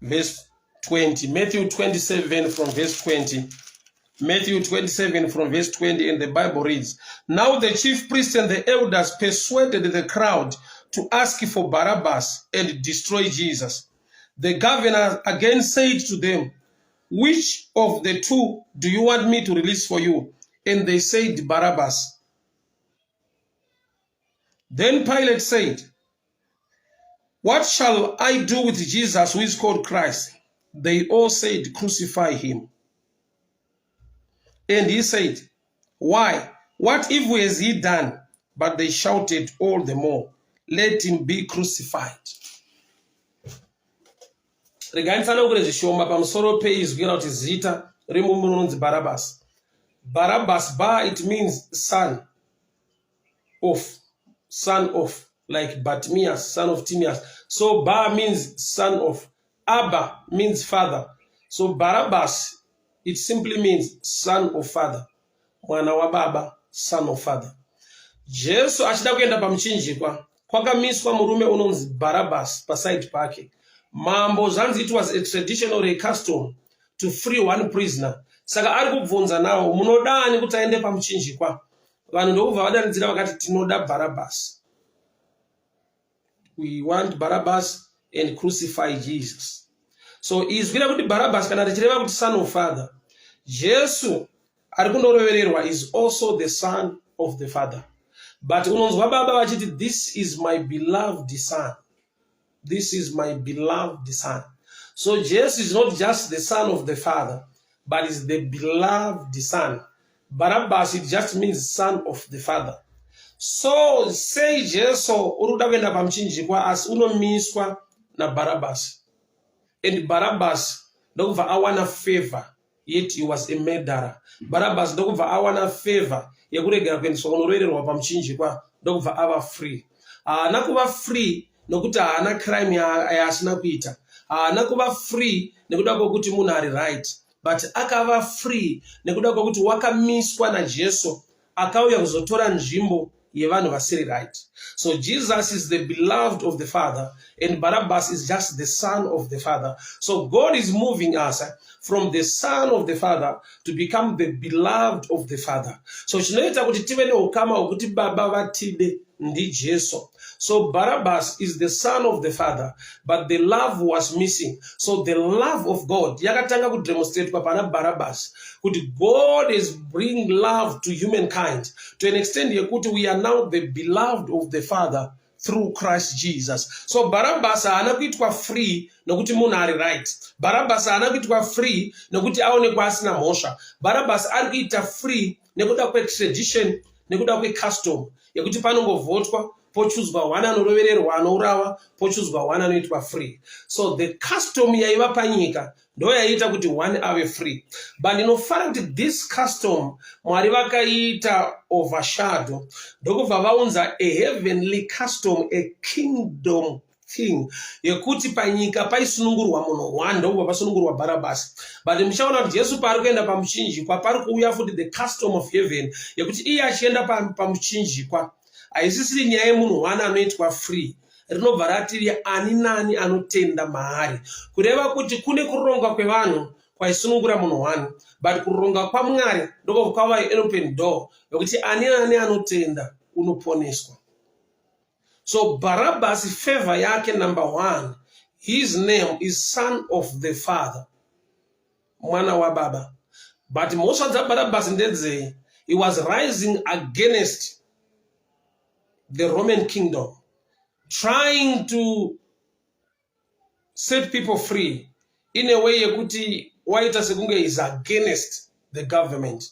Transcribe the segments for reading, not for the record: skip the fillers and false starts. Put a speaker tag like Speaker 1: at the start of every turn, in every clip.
Speaker 1: verse 20. Matthew 27 from verse 20. Matthew 27 from verse 20, and the Bible reads, Now the chief priests and the elders persuaded the crowd to ask for Barabbas and destroy Jesus. The governor again said to them, Which of the two do you want me to release for you? And they said, Barabbas. Then Pilate said, What shall I do with Jesus who is called Christ? They all said, Crucify him. And he said, Why? What evil has he done? But they shouted all the more, Let him be crucified. Reganisana ukurezvishoma pamusoro peizwi kana kuti zita remunhu unonzi Barabbas. Barabbas, it means son of, like Bartimaeus, son of Timaeus. So means son of. Abba means father. So Barabbas, it simply means son of father. Mwana wa baba, son of father. Jesu achida kuenda pamuchinjikwa, kwakamiswa murume unonzi Barabbas paside pake. Mambo zanzi, it was a tradition or a custom to free one prisoner. Saka ari kubvunza nawo, munodani kuti aende pamuchinjikwa? Vanhu ndobva vadanidzira vakati tinoda Barabbas. We want Barabbas and crucify Jesus. So izvira kuti Barabbas kana tichireva kuti son of father, Jesu ari kundorovererwa is also the son of the father. But unonzwa baba vachiti, this is my beloved son. This is my beloved son. So Jesus is not just the son of the father, but is the beloved son. Barabbas, it just means son of the father. So say Jesus uruda kuenda pamuchinjikwa as unomiswa na Barabbas. And Barabbas ndokubva awana favor, yet he was a murderer. Barabbas ndokubva awana favor yekuregera kuendeswa kunorovererwa pamuchinjikwa, ndokubva ava free. Haana kuva free nokuti haana crime yaasina kuita. Haana kuva free nekuda kwokuti munhu ari right, but akava free nekuda kwokuti wakamiswa naJesu akauya kuzotora nzvimbo yevanhu vasiri right. So Jesus is the beloved of the Father, and Barabbas is just the son of the Father. So God is moving us from the son of the Father to become the beloved of the Father. So chinoita kuti tive neukama hwekuti baba vatide ndi Jesu. So Barabbas is the son of the Father, but the love was missing. So the love of God yakatanga kudemonstrate pana Barabbas kuti God is bringing love to humankind to an extent yekuti we are now the beloved of the Father through Christ Jesus. So Barabbas haana kuitwa free nokuti munhu ari right. Barabbas haana kuitwa free nokuti aonekwa asina mhosva. Barabbas ari kuita free nekuda kwetradition, nekuda kwecustom yekuti panongovhotwa pochuzwa one anorovererwa anourawa, pochuzwa one anoitwa free. So the custom yaiva panyika ndo yaita kuti one ave free. But ndinofara kuti this custom Mwari vakaita overshadow ndokubva vaunza a heavenly custom, a kingdom thing, yekuti panyika paisunungurwa munhu one, ndokubva pasunungurwa Barabbas. But muchaona kuti Jesu paari kuenda pamuchinjikwa pari kuuya futi the custom of heaven yekuti iye achienda pamuchinjikwa haisisiri nyaya yemunhu one anoitwa free, rinobva ratiri ani nani anotenda maari, kureva kuti kune kuronga kwevanhu kwaisunungura munhu one, but kuronga kwaMwari ndoko kwava an open door yokuti ani nani anotenda unoponeswa. So Barabbas favor yake number one, his name is son of the Father, mwana wa baba. But most of the Barabbas ndedze, he was rising against the Roman kingdom, trying to set people free in a way yekuti waita sekunge is against the government.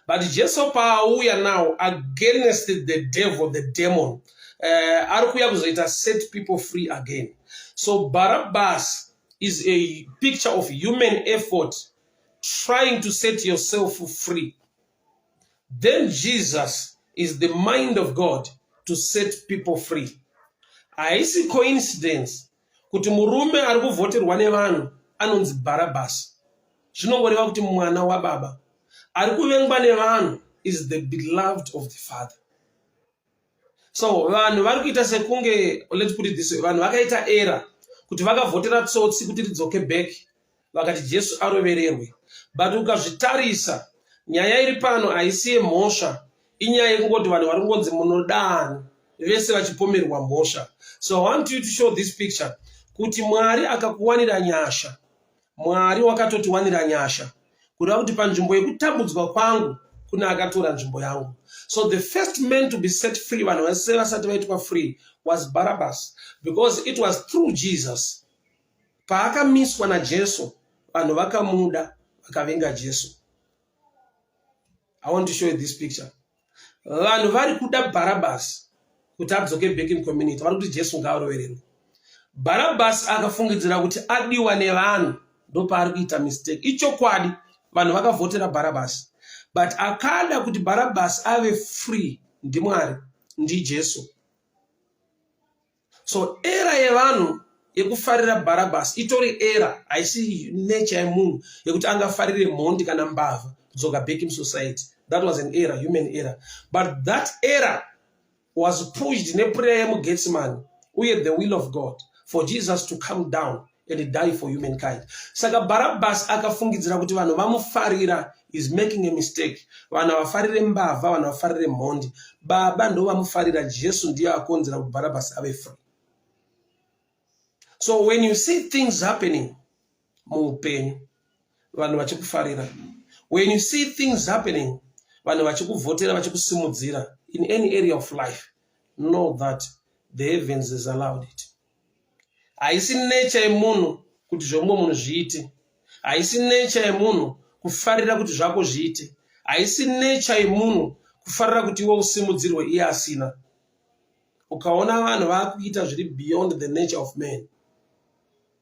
Speaker 1: But Jesu pauya now against the devil, the demon, ari kuya kuzoita set people free again. So Barabbas is a picture of human effort trying to set yourself free. Then Jesus is the mind of God to set people free. Haisi coincidence kuti murume ari kuvhoterwa nevanhu anonzi Barabbas. Zvinongoreva kuti mwana wa baba ari kuvengwa nevanhu is the beloved of the Father. So vanhu vari kuita sekunge, let's put it this way, vanhu vakaita era kuti vakavhotera tsotsi kuti ridzoke back vakati Jesu arovererwe. But ukazvitarisa nyaya iri pano haisi yemhosva, inyaya yekungoti vanhu vari kungonzi munodani vese vachipomerwa mhosva. So I want you to show this picture kuti Mwari akakuwanira nyasha, Mwari wakatotiwanira nyasha kureva kuti panzvimbo yekutambudzwa kwangu kuna akatora nzvimbo yangu. So the first man to be set free vanhu vese vasati vaitwa free was Barabbas, because it was through Jesus. Paakamiswa naJesu vanhu vakamuda vakavenga Jesu. I want to show you this picture. Vanhu vari kuda Barabbas kuti adzoke back in community, vari kuti Jesu ngaarovererwe. Barabbas akafungidzira kuti adiwa nevanhu, ndopaari kuita mistake. Ichokwadi vanhu vakavhotera Barabbas, but akada kuti Barabbas ave free ndiMwari, ndiJesu. So era yevanhu yekufarira Barabbas itori era, haisi nature yemunhu yekuti angafarire mhondi kana mbavha kudzoka back in society. That was an error, human error. But that error was pushed neprayer yemuGetsemane uye the will of God for Jesus to come down and die for humankind. Saka Barabbas akafungidzira kuti vanhu vamufarira is making a mistake. Vanhu vafarire mbavha, vanhu vafarire mhondi. Baba ndo vamufarira, Jesu ndiye akonzera kuti Barabbas ave free. So when you see things happening muupenyu, vanhu vachikufarira. When you see things happening, vanhu vachikuvhotera, vachikusimudzira in any area of life, know that the heavens has allowed it. Haisi nature yemunhu kuti zvomwe munhu zviite. Haisi nature yemunhu kufarira kuti zvako zviite. Haisi nature yemunhu kufarira kuti iwe usimudzirwe iye asina. Ukaona vanhu vakuita zviri beyond the nature of man,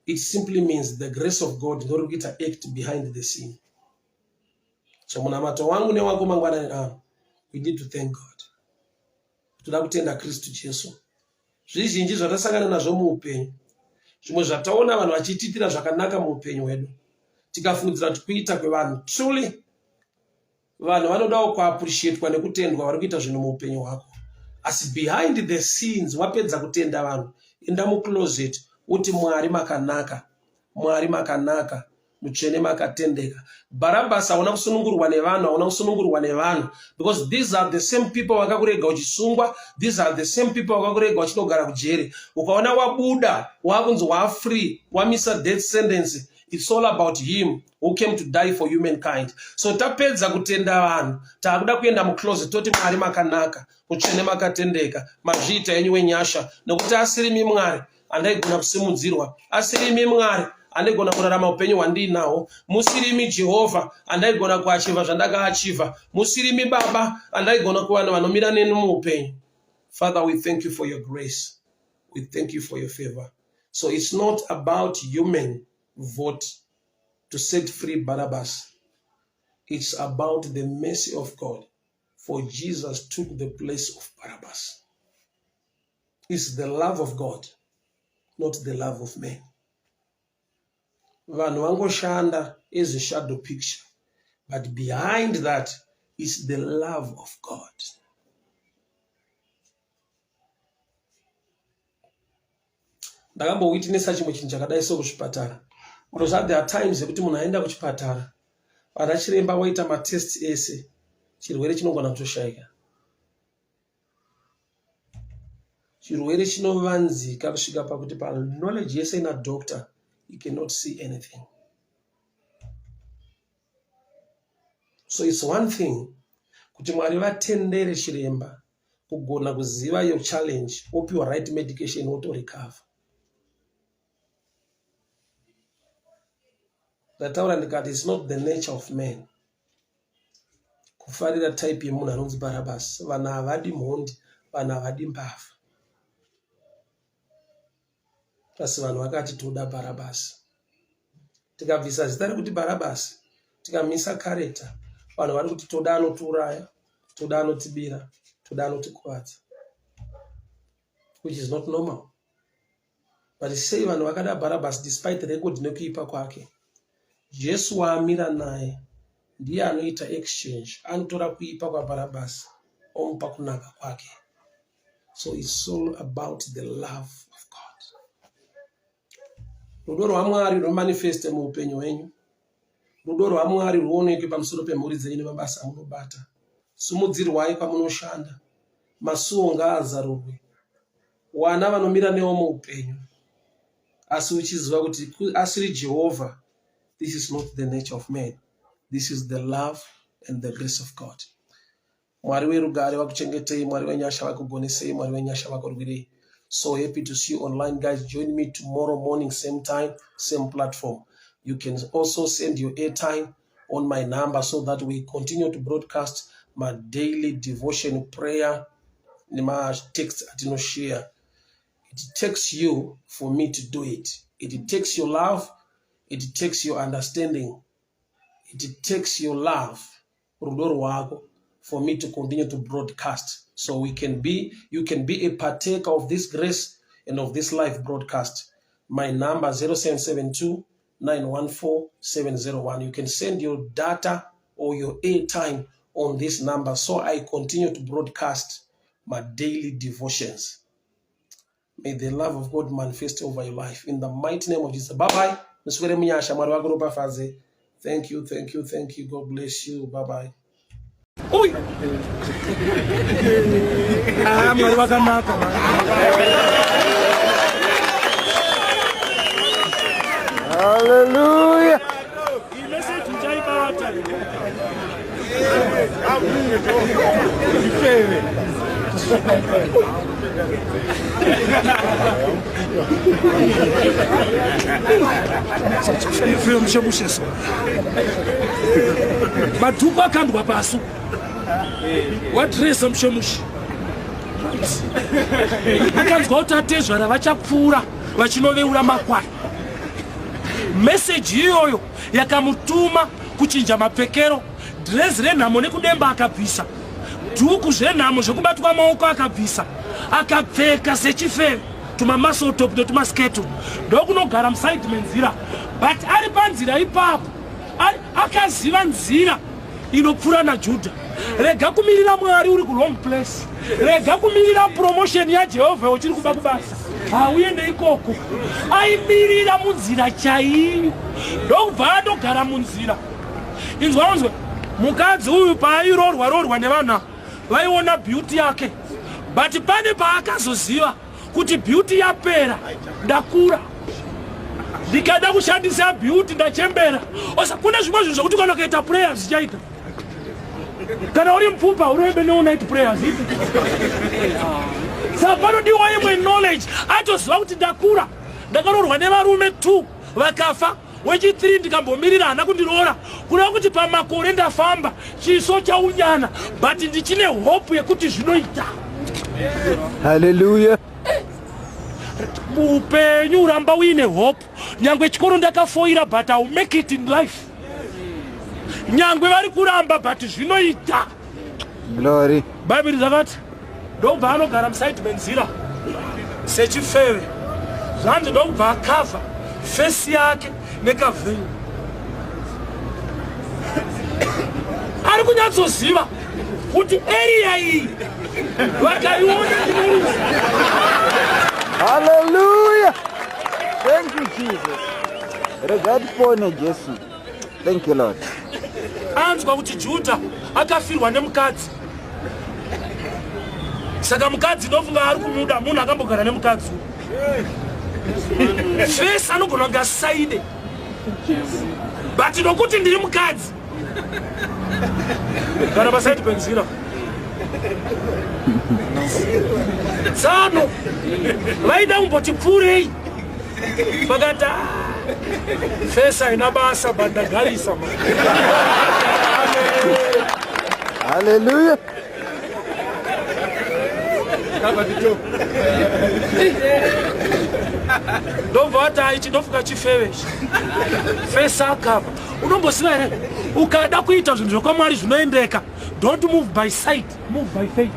Speaker 1: it simply means the grace of God ndori kuita act behind the scene. So munamato wangu newako mangwanani ano, we need to thank God. Toda kutenda Kristu Jesu. Zvizhinji zvatasangana nazvo muupenyu, zvimwe zvataona vanhu vachitiitira zvakanaka muupenyu hwedu, tikafungidzira kuti kuita kwevanhu, truly vanhu vanodawo kuappreciatwa nekutendwa vari kuita zvinhu muupenyu hwako. Asi behind the scenes wapedza kutenda vanhu, enda mucloset uti Mwari makanaka, Mwari makanaka, mutsvene makatendeka. Barabbas hauna kusunungurwa nevanhu, hauna kusunungurwa nevanhu, because these are the same people vakakurega uchisungwa, these are the same people vakakurega uchinogara kujere. Ukaona wabuda, wakunzi wafree, wamisa death sentence, it's all about him who came to die for humankind. So tapedza kutenda vanhu, taakuda kuenda mucloset toti Mwari makanaka, mutsvene makatendeka, mazviita enyu wenyasha, nekuti asirimi Mwari andaigona kusimudzirwa, asirimi Mwari andaigona kurarama upenyu hwandinawo, musirimi Jehovha andaigona kuachiva zvandakaachiva, musirimi Baba andaigona kuva vanomira neni muupenyu. Father, we thank you for your grace. We thank you for your favor. So it's not about human vote to set free Barabbas. It's about the mercy of God, for Jesus took the place of Barabbas. It's the love of God, not the love of man. Vanhu vangoshanda is a shadow picture, but behind that is the love of God. Ndakambowitnessa chimwe chinhu chakadai sekuchipatara. Because there are times kuti munhu aenda kuchipatara, ana chiremba waita matest ese, chirwere chinogona kutoshayika. Chirwere chinovanzika kusvika pakuti knowledge yese ina doctor, you cannot see anything. So it's one thing kuti Mwari vatendere chiremba kugona kuziva your challenge, opiwa right medication auto recover. Ndataura ndikati it's not the nature of man kufarira type yemunhu anonzi Barabbas. Vanhu havadi mhondi, vanhu havadi mbavha. Asi vanhu vakati toda Barabbas. Tikabvisa zita rekuti Barabbas, tikamisa character, vanhu vari kuti toda anotiuraya, toda anotibira, toda anotikuvadza, which is not normal. But sei vanhu vakada Barabbas despite record nekuipa kwake. Jesu waamira naye ndiye anoita exchange, anotora kuipa kwa Barabbas omupa kunaka kwake. So it's all about the love of God. rudo rwaMwari rumanifeste muupenyu wenyu. Rudo rwaMwari ruoneke pamusoro pemhuri dzenyu nemabasa amunobata. Sumudzirwai pamunoshanda. Masuo ngaazarurwe. Wana vanomira newo muupenyu. Asi uchiziva kuti asiri Jehovah, this is not the nature of man. This is the love and the grace of God. Mwari werugare vakuchengetei, Mwari wenyasha vakugonesei, Mwari wenyasha vakurwirei. So happy to see you online, guys. Join me tomorrow morning, same time, same platform. You can also send your airtime on my number so that we continue to broadcast my daily devotion prayer. My text at no share. It takes you for me to do it. It takes your love. It takes your understanding. It takes your love, for me to continue to broadcast. So you can be a partaker of this grace and of this live broadcast. My number 0772 914 701. You can send your data or your airtime on this number so I continue to broadcast my daily devotions. May the love of God manifest over your life in the mighty name of Jesus. Bye-bye. Thank you. God bless you. Bye-bye.
Speaker 2: Oi!
Speaker 3: Hallelujah!
Speaker 2: Matupa kandwa pasu. What race mshemushi? Akanzwa utatezvara vachapfuura vachinoveura makwai. Message iyoyo yakamutuma kuchinja mapfekero, dress renhamo nekudemba akabvisa, dhuku zvenhamo zvekubatwa maoko akabvisa, akapfeka sechifeve tumamasotop netumasketo ndokunogara musaidi menzira. But ari panzira ipapo akaziva nzira inopfuura naJudha. Rega kumirira Mwari uri ku wrong place. Rega kumirira promotion ya Jehovah uchiri kuba kubasa. Uende ikoko. Aimirira munzira chaiyo. Ndobva andogara munzira. Inzwanzwe mukadzi uyu paairoorwa nevana vaiona beauty yake. But pane paakazoziva kuti beauty yapera, ndakura. Ndikada kushandisa beauty ndachembera. Osa kuna zvimwe zvinhu zvokuti kana ukaita prayers zvichaita. Kana uri mupfumba urembe night prayers. Saka panodiwa imwe knowledge. Atoziva kuti ndakura. Ndakaroorwa nevarume 2 vakafa. Wechi3 ndikambomirira hana kundiroora. Kuna kuti pamakore ndafamba chiso chaunyana. But ndichine hope yekuti zvinoita.
Speaker 3: Hallelujah.
Speaker 2: Muupenyu uramba uine hope. Nyangwe chikoro ndakafoira but I'll make it in life. Nyangwe vari kuramba but zvinoita.
Speaker 3: Glory.
Speaker 2: Bible zakati ndobva anogara musaidi menzira sechifeve. Zvanzi ndobva akavha face yake nekavheni. Ari kunyatsoziva kuti area iyi vakaiona.
Speaker 3: Hallelujah. Thank you, Jesus. Regard pone Jesu. Thank you, Lord.
Speaker 2: Anzwa kuti Judha akafirwa nemukadzi. Saka mukadzi ndofunga ari kumuda munhu akambogara nemukadzi. Face anogona kunga side. But nokuti ndiri mukadzi. Gara pasaidi penzira. Tsano vaida kumboti pfurei. Vakata face haina basa bandagarisa.
Speaker 3: Hallelujah.
Speaker 2: Ndovata ichi ndofuka chifeve. Face akapa. Unomboziva here ukada kuita zvinhu zvokwamwari zvinoendeka. Don't move by sight, move by faith.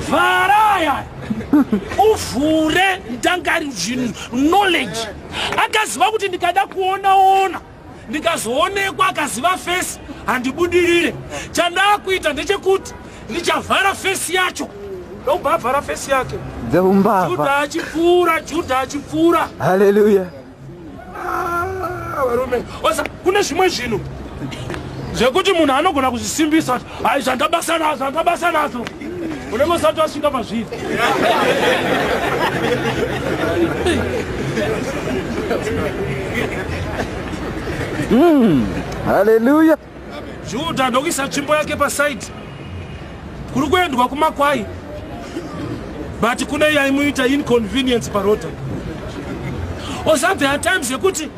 Speaker 2: Varaya uvhure ndangari zvinhu knowledge. Akaziva kuti ndikada kuona ndikazoonekwa akaziva face handibudirire. Chandakuita ndechekuti ndichavhara face yacho ndobva vhara fesi yake.
Speaker 3: Dzehumbavha.
Speaker 2: Judha achipfuura.
Speaker 3: Hallelujah.
Speaker 2: Varume, osa kune zvimwe zvinhu zvekuti munhu anogona kuzvisimbisa ai zvandabasa nazvo unenge usati wasvika pazviri.
Speaker 3: Hallelujah.
Speaker 2: Judha ndokuisa tsvimbo yake pasaidi kuri kuendwa kumakwai, but kune yaimuita inconvenience parota. Osa there are times yekuti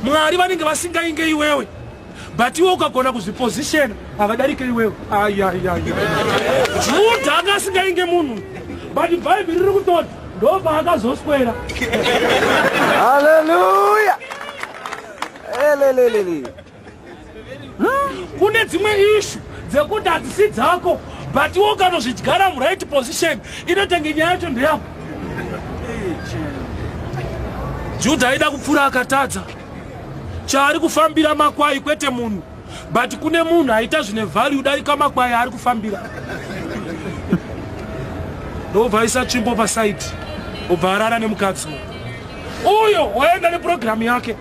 Speaker 2: Mwari vanenge vasingainge iwewe, but iwe ukagona kuzviposition havadarike iwewe. Judha akasingainge munhu, but Bible riri kutoti ndobva akazoswera.
Speaker 3: Hallelujah.
Speaker 2: Kune dzimwe issue dzekuti hadzisi dzako, but iwe ukanozvidyara muright position inotenge nyaya yacho ndeyako. Judha aida kupfuura akatadza. Chaari kufambira makwai kwete munhu, but kune munhu aita zvine value darika makwai ari kufambira. Ndobva aisa tsvimbo pasaidi, obva arara nemukadzi uyo waenda nepurogiramu yake.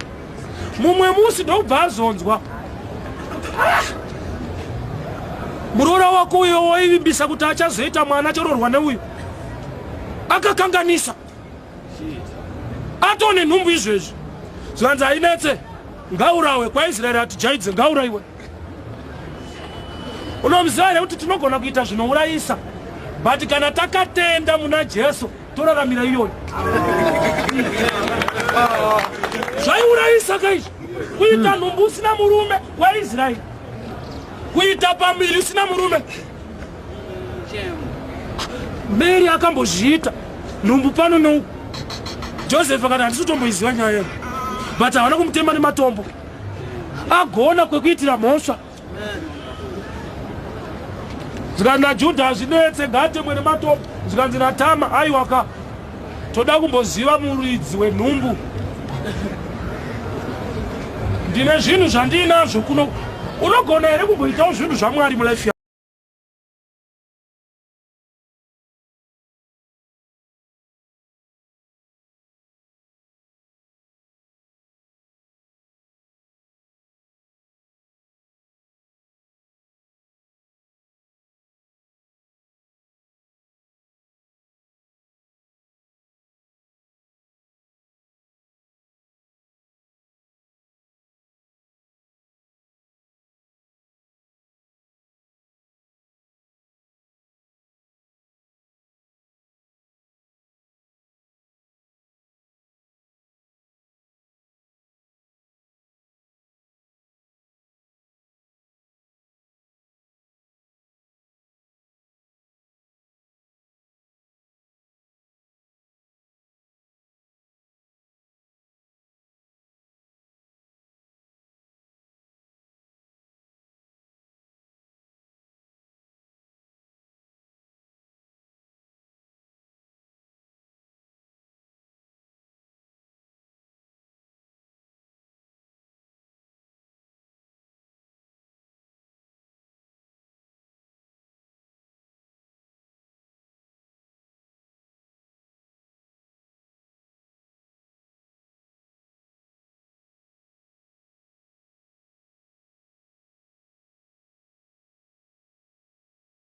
Speaker 2: Mumwe musi ndobva azonzwa muroora wako uyo waivimbisa kuti achazoita mwana achororwa neuyu akakanganisa, atone nhumbu izvezvi. Zvanzi ainetse ngaurawe kwaIsraeri ati jaidze ngauraiwe. Unomuziva here kuti tinogona kuita zvinourayisa, but kana takatenda muna Jesu toraramira iyoyo. Zvaiurayisa kaizvi kuita nhumbu usina murume waIsraeri, kuita pamiri usina murume. Mary akambozviita nhumbu pano nouku. Joseph akati handisi kutomboiziva nyaya yedu, but havana kumutema nematombo, agona kwekuitira mhosva. Zvikanzi naJudha hazvinetse ngaatemwe nematombo, zvikanzi naTama aiwaka toda kumboziva muridzi wenhumbu. Ndine zvinhu zvandinazvo kuno. Unogona here kumboitawo zvinhu zvaMwari mulife yako?